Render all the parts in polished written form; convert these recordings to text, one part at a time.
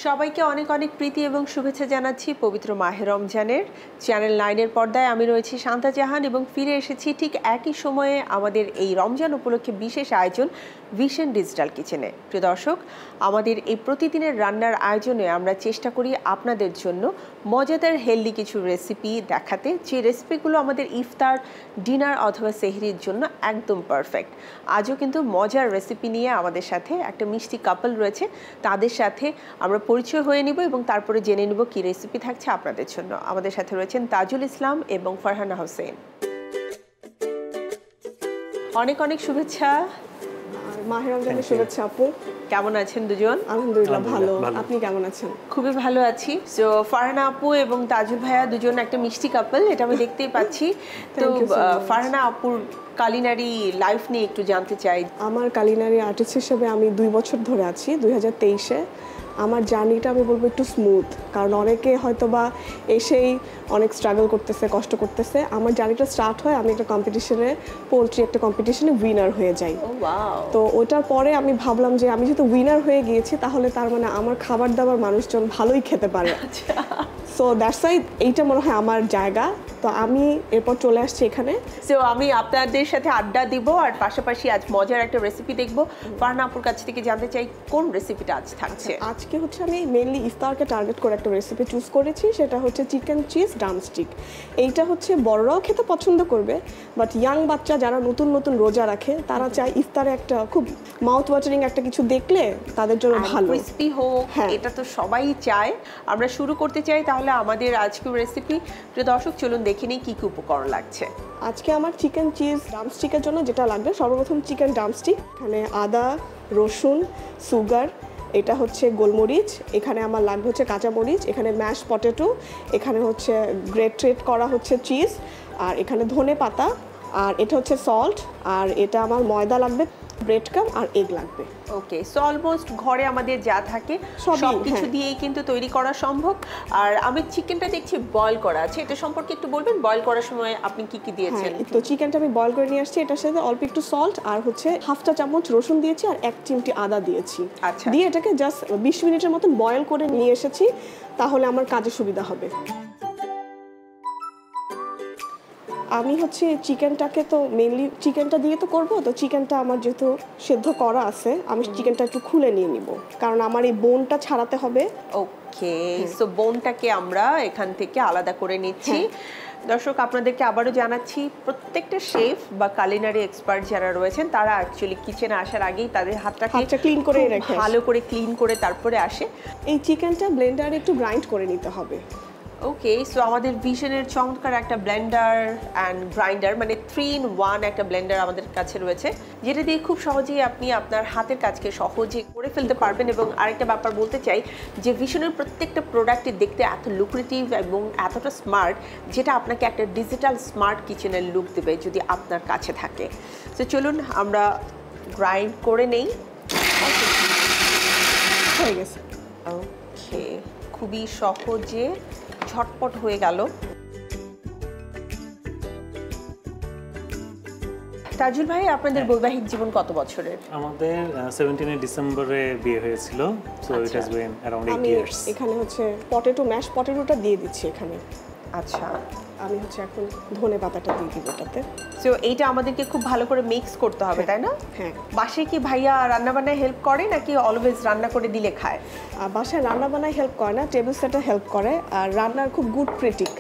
সবাইকে অনেক অনেক প্রীতি এবং শুভেচ্ছা জানাচ্ছি পবিত্র মাহে রমজানের। চ্যানেল 9-এর পর্দায় আমি রয়েছি শান্তা জাহান এবং ফিরে এসেছি ঠিক একই সময়ে আমাদের এই রমজান উপলক্ষে বিশেষ আয়োজন ভিশন ডিজিটাল কিচেনে। প্রিয় দর্শক, আমাদের এই প্রতিদিনের রান্নার আয়োজনে আমরা চেষ্টা করি আপনাদের জন্য মজাদার হেলদি কিছু রেসিপি দেখাতে, যে রেসিপিগুলো আমাদের ইফতার, ডিনার অথবা সেহরির জন্য একদম পারফেক্ট। আজও কিন্তু মজার রেসিপি নিয়ে আমাদের সাথে একটা মিষ্টি কাপল রয়েছে, তাদের সাথে আমরা পরিচয় হয়ে নিব এবং তারপরে জেনে নিব কি রেসিপি থাকছে আপনাদের জন্য। আমাদের সাথে রয়েছেন তাজুল ইসলাম এবং ফারহানা হোসেন। অনেক অনেক শুভেচ্ছা। মাহে রমজানের শুভেচ্ছা আপু। কেমন আছেন দুজন? আলহামদুলিল্লাহ ভালো। আপনি কেমন আছেন? খুবই ভালো আছি। তো ফারহানা আপু এবং তাজুল ভাইয়া দুজন একটা মিষ্টি কাপল, এটা আমি দেখতেই পাচ্ছি। তো ফারহানা আপুর কালিনারি লাইফ নিয়ে একটু জানতে চাই। আমার কালিনারি আর্টিস্ট হিসেবে আমি 2 বছর ধরে আছি। 2023-এ আমার জার্নিটা আমি বলবো একটু স্মুথ, কারণ অনেকে হয়তো বা এসেই অনেক স্ট্রাগল করতেছে, কষ্ট করতেছে। আমার জার্নিটা স্টার্ট হয় আমি একটা কম্পিটিশনে, পোলট্রি একটা কম্পিটিশনে উইনার হয়ে যাই। তো ওটার পরে আমি ভাবলাম যে আমি যেহেতু উইনার হয়ে গিয়েছি, তাহলে তার মানে আমার খাবার দাবার মানুষজন ভালোই খেতে পারে। সো দ্যাটস ওয়াই এইটা মনে হয় আমার জায়গা। তো আমি এরপর চলে আসছি এখানে। সো আমি আপনাদের সাথে আড্ডা দিব আর পাশাপাশি আজ মজার একটা রেসিপি দেখব। ফারহানা আপুর কাছ থেকে জানতে চাই কোন রেসিপিটা আজ থাকছে। আজকে হচ্ছে আমি মেইনলি ইফতারকে টার্গেট করে একটা রেসিপি চুজ করেছি, সেটা হচ্ছে চিকেন চিজ ড্রামস্টিক। এইটা হচ্ছে বড়রাও খেতে পছন্দ করবে, বাট ইয়াং বাচ্চা যারা নতুন নতুন রোজা রাখে তারা চায় ইফতারে একটা খুব মাউথ ওয়াটারিং একটা কিছু দেখলে তাদের জন্য ভালো, ক্রিসপি হোক, এটা তো সবাই চায়। আমরা শুরু করতে চাই তাহলে আমাদের আজকের রেসিপি। প্রিয় দর্শক, চলুন দেখে নিই কী কী উপকরণ লাগছে। আজকে আমার চিকেন চিজ ড্রামস্টিকের জন্য যেটা লাগবে, সর্বপ্রথম চিকেন ড্রামস্টিক, এখানে আদা, রসুন, সুগার, এটা হচ্ছে গোলমরিচ, এখানে আমার লাগবে হচ্ছে কাঁচামরিচ, এখানে ম্যাশ পটেটো, এখানে হচ্ছে গ্রেট করা হচ্ছে চিজ, আর এখানে ধনে পাতা, আর এটা হচ্ছে সল্ট, আর এটা আমার ময়দা লাগবে, ব্রেড ক্রাম্ব আর এগ লাগবে। ওকে, সো অলমোস্ট ঘরে আমাদের যা থাকে সব কিছু দিয়েই কিন্তু তৈরি করা সম্ভব। আর আমি চিকেনটা দেখছি বয়েল করা আছে, এটা সম্পর্কে একটু বলবেন? বয়েল করার সময় আপনি কি কি দিয়েছেন? তো চিকেনটা আমি বয়েল করে নিয়ে আসছি, এটার সাথে অল্প একটু সল্ট আর হচ্ছে হাফ চা চামচ রসুন দিয়েছি আর 1 চিমটি আদা দিয়েছি। আচ্ছা, দিয়ে এটাকে জাস্ট 20 মিনিটের মতন বয়েল করে নিয়ে এসেছি, তাহলে আমার কাজে সুবিধা হবে। আমি হচ্ছে চিকেনটাকে তো মেইনলি চিকেনটা দিয়ে তো করবো, তো চিকেনটা আমার যেহেতু সেদ্ধ করা আছে, আমি চিকেনটা একটু খুলে নিয়ে নিব, কারণ আমার এই বোনটা ছাড়াতে হবে। ওকে, সো বোনটাকে আমরা এখান থেকে আলাদা করে নিচ্ছি। দর্শক, আপনাদেরকে আবারও জানাচ্ছি, প্রত্যেকটা শেফ বা কালিনারি এক্সপার্ট যারা রয়েছেন তারা অ্যাকচুয়ালি কিচেনে আসার আগেই তাদের হাতটাকে ক্লিন করে রেখে ভালো করে ক্লিন করে তারপরে আসে। এই চিকেনটা ব্লেন্ডারে একটু গ্রাইন্ড করে নিতে হবে। ওকে, সো আমাদের ভিশনের চমৎকার একটা ব্লেন্ডার অ্যান্ড গ্রাইন্ডার, মানে 3-in-1 একটা ব্লেন্ডার আমাদের কাছে রয়েছে, যেটা দিয়ে খুব সহজেই আপনি আপনার হাতের কাজকে সহজে করে ফেলতে পারবেন। এবং আরেকটা ব্যাপার বলতে চাই যে ভিশনের প্রত্যেকটা প্রোডাক্টই দেখতে এত লুক্রেটিভ এবং এতটা স্মার্ট, যেটা আপনাকে একটা ডিজিটাল স্মার্ট কিচেনের লুক দেবে যদি আপনার কাছে থাকে। তো চলুন আমরা গ্রাইন্ড করে নেই। হয়ে গেছে। ওকে, খুবই সহজে ঝটপট হয়ে গেল। তাজুল ভাই, আপনাদের বৈবাহিক জীবন কত বছরের? আমাদের 17 ডিসেম্বরে বিয়ে হয়েছিল, so it has been around 8 years. এখানে হচ্ছে ম্যাশ পটেটোটা দিয়ে দিচ্ছি এখানে। আচ্ছা, আমি হচ্ছে এখন ধনে পাতাটা দিয়ে দিব এটাতে। সো এইটা আমাদেরকে খুব ভালো করে মিক্স করতে হবে, তাই না? হ্যাঁ। বাসায় কি ভাইয়া রান্না বান্নায় হেল্প করে নাকি অলওয়েজ রান্না করে দিলে খায়? বাসায় রান্না বান্নায় হেল্প করে না, টেবিল সেটে হেল্প করে, আর রান্নার খুব গুড ক্রিটিক।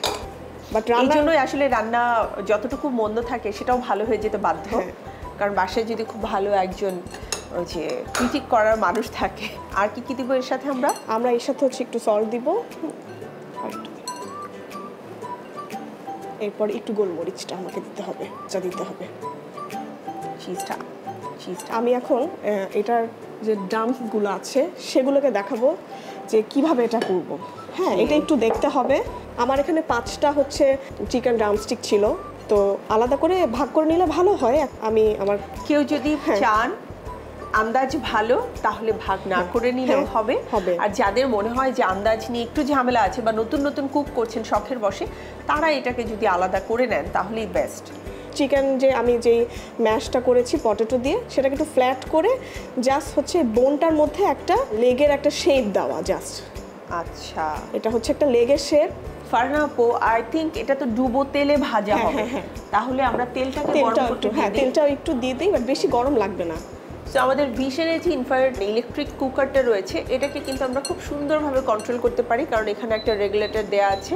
বাট এই জন্যই আসলে রান্না যতটুকু মন্দ থাকে সেটাও ভালো হয়ে যেতে বাধ্য, কারণ বাসায় যদি খুব ভালো একজন ওই যে ক্রিটিক করার মানুষ থাকে। আর কি কি দিব এর সাথে? আমরা এর সাথে হচ্ছে একটু সল্ট দিব, এরপর একটু গোলমরিচটা আমাকে দিতে হবে, চিজটা। আমি এখন এটার যে ড্রামগুলো আছে সেগুলোকে দেখাবো যে কিভাবে এটা করব। হ্যাঁ, এটা একটু দেখতে হবে। আমার এখানে 5টা হচ্ছে চিকেন ড্রামস্টিক ছিল, তো আলাদা করে ভাগ করে নিলে ভালো হয়। আমার কেউ যদি চান আন্দাজ ভালো, তাহলে ভাগ না করে নিলেও হবে। আর যাদের মনে হয় যে আন্দাজ নিয়ে একটু ঝামেলা আছে বা নতুন নতুন কুক করছেন শখের বসে, তারা এটাকে যদি আলাদা করে নেন তাহলেই বেস্ট। চিকেন যে আমি যেই ম্যাশটা করেছি পটেটো দিয়ে, সেটাকে একটু ফ্ল্যাট করে জাস্ট হচ্ছে বোনটার মধ্যে একটা লেগের একটা শেপ দেওয়া, জাস্ট আচ্ছা, এটা হচ্ছে একটা লেগের শেপ। ফারহানা আপু, আই থিংক এটা তো ডুবো তেলে ভাজা হবে, তাহলে আমরা তেলটাকে গরম করতে দিয়ে দিই। তেলটাও একটু দিয়ে দিই, বাট বেশি গরম লাগবে না। তো আমাদের ভিশনের যে ইনফ্রারেড ইলেকট্রিক কুকারটা রয়েছে, এটাকে কিন্তু আমরা খুব সুন্দরভাবে কন্ট্রোল করতে পারি, কারণ এখানে একটা রেগুলেটর দেওয়া আছে,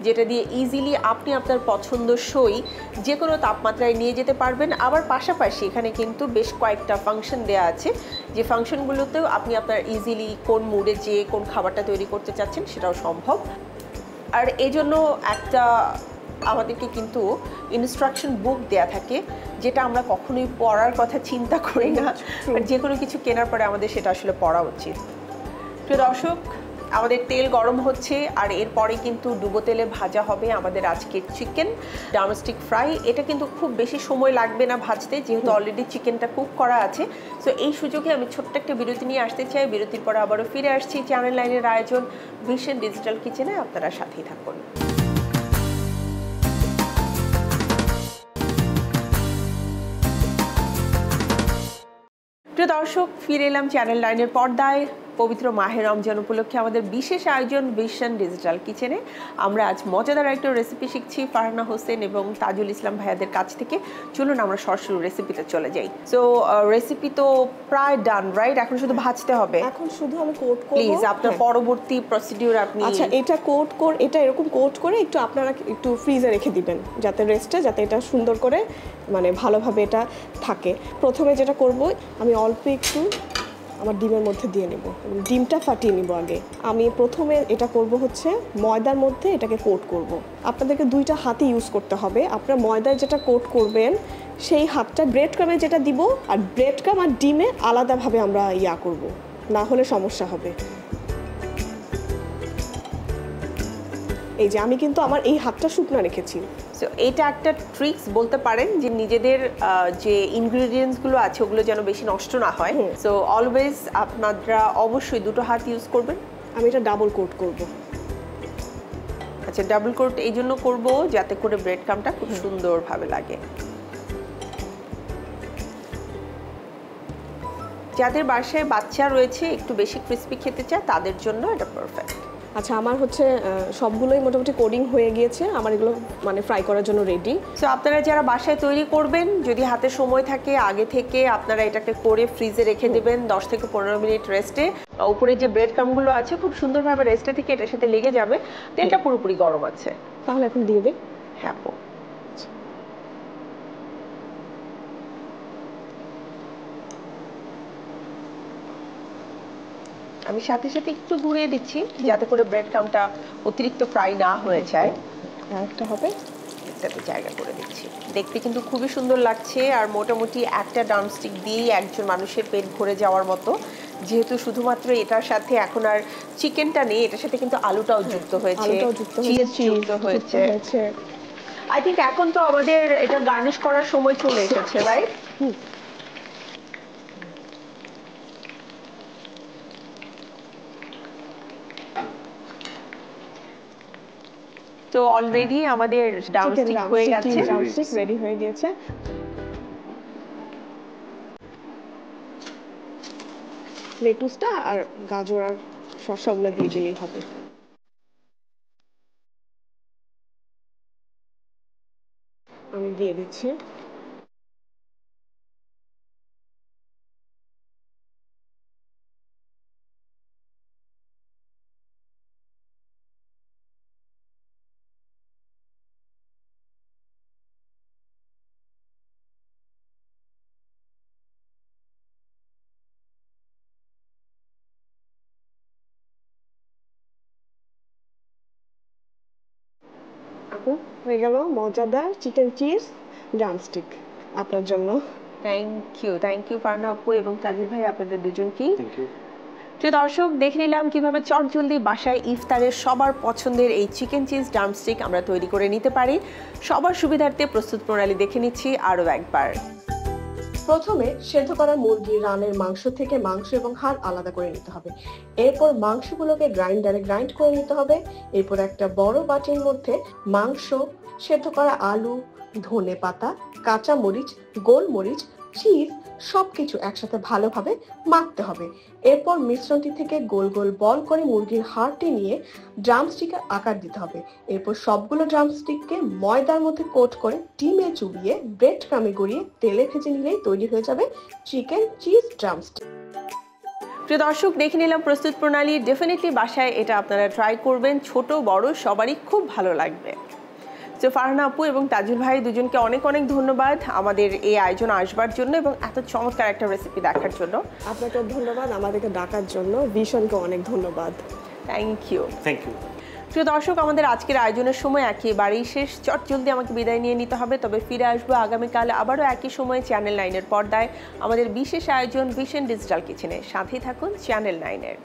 যেটা দিয়ে ইজিলি আপনি আপনার পছন্দসই যে কোনো তাপমাত্রায় নিয়ে যেতে পারবেন। আবার পাশাপাশি এখানে কিন্তু বেশ কয়েকটা ফাংশন দেওয়া আছে, যে ফাংশনগুলোতেও আপনি আপনার ইজিলি কোন মুডে যে কোন খাবারটা তৈরি করতে চাচ্ছেন সেটাও সম্ভব। আর এই জন্য একটা আমাদেরকে কিন্তু ইনস্ট্রাকশন বুক দেয়া থাকে, যেটা আমরা কখনোই পড়ার কথা চিন্তা করি না, আর যে কোনো কিছু কেনার পরে আমাদের সেটা আসলে পড়া উচিত। প্রিয় দর্শক, আমাদের তেল গরম হচ্ছে, আর এরপরে কিন্তু ডুবো তেলে ভাজা হবে আমাদের আজকের চিকেন ড্রামস্টিক ফ্রাই। এটা কিন্তু খুব বেশি সময় লাগবে না ভাজতে, যেহেতু অলরেডি চিকেনটা কুক করা আছে। সো এই সুযোগে আমি ছোট্ট একটা বিরতি নিয়ে আসতে চাই। বিরতির পরে আবারও ফিরে আসছি চ্যানেল 9-এর আয়োজন ভিশন ডিজিটাল কিচেনে। আপনারা সাথেই থাকুন। প্রিয় দর্শক, ফিরে এলাম চ্যানেল 9-এর পর্দায়। পবিত্র মাহে রমজান উপলক্ষে আমাদের বিশেষ আয়োজন ভিশন ডিজিটাল কিচেনে। আমরা আজ মজাদার একটা রেসিপি শিখছি ফারহানা হোসেন এবং তাজুল ইসলাম ভাইয়াদের কাছ থেকে। চলুন আমরা সরাসরি রেসিপিতে চলে যাই। সো রেসিপি তো প্রায় ডান, রাইট? এখন শুধু ভাজতে হবে। এখন শুধু আমি কোট করব। প্লিজ আপনার পরবর্তী প্রসিডিউর আপনি। আচ্ছা, এটা এরকম কোট করে একটু আপনারা একটু ফ্রিজে রেখে দিবেন, যাতে যাতে এটা সুন্দর করে মানে ভালোভাবে এটা থাকে। প্রথমে যেটা করব, আমি অল্প একটু আমার ডিমের মধ্যে দিয়ে নেব, ডিমটা ফাটিয়ে নিব আগে। আমি প্রথমে এটা করব হচ্ছে ময়দার মধ্যে এটাকে কোট করব। আপনাদেরকে দুইটা হাতই ইউজ করতে হবে। আপনারা ময়দায় যেটা কোট করবেন সেই হাতটা ব্রেড ক্রামে যেটা দিব, আর ব্রেড ক্রাম আর ডিমে আলাদাভাবে আমরা করব, না হলে সমস্যা হবে। এই যে আমি কিন্তু আমার এই হাতটা শুকনো রেখেছি। সো এটা একটা ট্রিক্স বলতে পারেন, যে নিজেদের যে ইনগ্রেডিয়েন্টসগুলো আছে ওগুলো যেন বেশি নষ্ট না হয়। সো অলওয়েজ আপনারা অবশ্যই দুটো হাত ইউজ করবেন। আমি এটা ডাবল কোট করব। আচ্ছা, ডাবল কোট এই জন্য করব যাতে করে ব্রেড ক্রামটা খুব সুন্দরভাবে লাগে। যাদের বাসায় বাচ্চা রয়েছে একটু বেশি ক্রিস্পি খেতে চায়, তাদের জন্য এটা পারফেক্ট। আচ্ছা, আমার হচ্ছে সবগুলোই মোটামুটি কোডিং হয়ে গিয়েছে, আমার এগুলো মানে ফ্রাই করার জন্য রেডি। সো আপনারা যারা বাসায় তৈরি করবেন, যদি হাতে সময় থাকে আগে থেকে আপনারা এটাকে করে ফ্রিজে রেখে দেবেন 10 থেকে 15 মিনিট রেস্টে। উপরে যে ব্রেড ক্রামগুলো আছে খুব সুন্দরভাবে রেস্টে থেকে এটার সাথে লেগে যাবে। তেলটা পুরোপুরি গরম আছে, তাহলে এখন দিয়ে দিই। হ্যাঁ আপু। আমি সাথে সাথে একটু ঘুরিয়ে দিচ্ছি যাতে করে ব্রেড ক্রামটা অতিরিক্ত ফ্রাই না হয়ে যায়। আরেকটা হবে, এটাতে জায়গা করে দিচ্ছি। দেখতে কিন্তু খুবই সুন্দর লাগছে, আর মোটামুটি একটা ড্রামস্টিক দিয়েই একজন মানুষের পেট ভরে যাওয়ার মতো। যেহেতু শুধুমাত্র এটার সাথে এখন আর চিকেনটা নেই, এটার সাথে কিন্তু আলুটাও যুক্ত হয়েছে, চিজ যুক্ত হয়েছে। আই থিঙ্ক এখন তো আমাদের এটা গার্নিশ করার সময় চলে এসেছে, রাইট? তো অলরেডি আমাদের ড্রামস্টিক হয়ে গেছে, ড্রামস্টিক রেডি হয়ে গিয়েছে। লেটুসটা আর গাজর আর শসাগুলো দিয়ে দিলেই হবে। আমি দিয়ে দিচ্ছি। হয়ে গেল মজাদার চিকেন চিজ ড্রামস্টিক আপনার জন্য। থ্যাংক ইউ ফারহানা আপু এবং তাজির ভাই, আপনাদের দুজনকেই। প্রিয় দর্শক, দেখে নিলাম কিভাবে চটজলদি বাসায় ইফতারের সবার পছন্দের এই চিকেন চিজ ড্রামস্টিক আমরা তৈরি করে নিতে পারি। সবার সুবিধার্থে প্রস্তুত প্রণালী দেখে নিচ্ছি আরও একবার। প্রথমে সেদ্ধ করা মুরগির রানের মাংস থেকে মাংস এবং হাড় আলাদা করে নিতে হবে। এরপর মাংসগুলোকে গ্রাইন্ডারে গ্রাইন্ড করে নিতে হবে। এরপর একটা বড় বাটির মধ্যে মাংস, সেদ্ধ করা আলু, ধনেপাতা, কাঁচা মরিচ, গোলমরিচ, চিজ সবকিছু একসাথে ভালোভাবে মাখতে হবে। এরপর মিশ্রণটি থেকে গোল গোল বল করে মুরগির হাড়টি নিয়ে ড্রামস্টিকের আকার দিতে হবে। এরপর সবগুলো ড্রামস্টিককে ময়দার মধ্যে কোট করে ডিমে চুবিয়ে ব্রেড ক্রামে গড়িয়ে তেলে ভেজে নিলেই তৈরি হয়ে যাবে চিকেন চিজ ড্রামস্টিক। প্রিয় দর্শক, দেখে নিলাম প্রস্তুত প্রণালী। ডেফিনেটলি বাসায় এটা আপনারা ট্রাই করবেন, ছোট বড় সবারই খুব ভালো লাগবে। তো ফারহানা আপু এবং তাজুল ভাই দুজনকে অনেক অনেক ধন্যবাদ আমাদের এই আয়োজন আসবার জন্য এবং এত চমৎকার একটা রেসিপি দেখার জন্য। আপনাকে ধন্যবাদ, আমাদেরকে ডাকার জন্য। ভীষণকে অনেক ধন্যবাদ। Thank you. Thank you. প্রিয় দর্শক, আমাদের আজকের আয়োজনের সময় একেবারেই শেষ। জলদি আমাকে বিদায় নিয়ে নিতে হবে, তবে ফিরে আসবো আগামীকাল আবারও একই সময়ে চ্যানেল 9-এর পর্দায় আমাদের বিশেষ আয়োজন ভিশন ডিজিটাল কিচেনে। সাথেই থাকুন চ্যানেল 9-এর।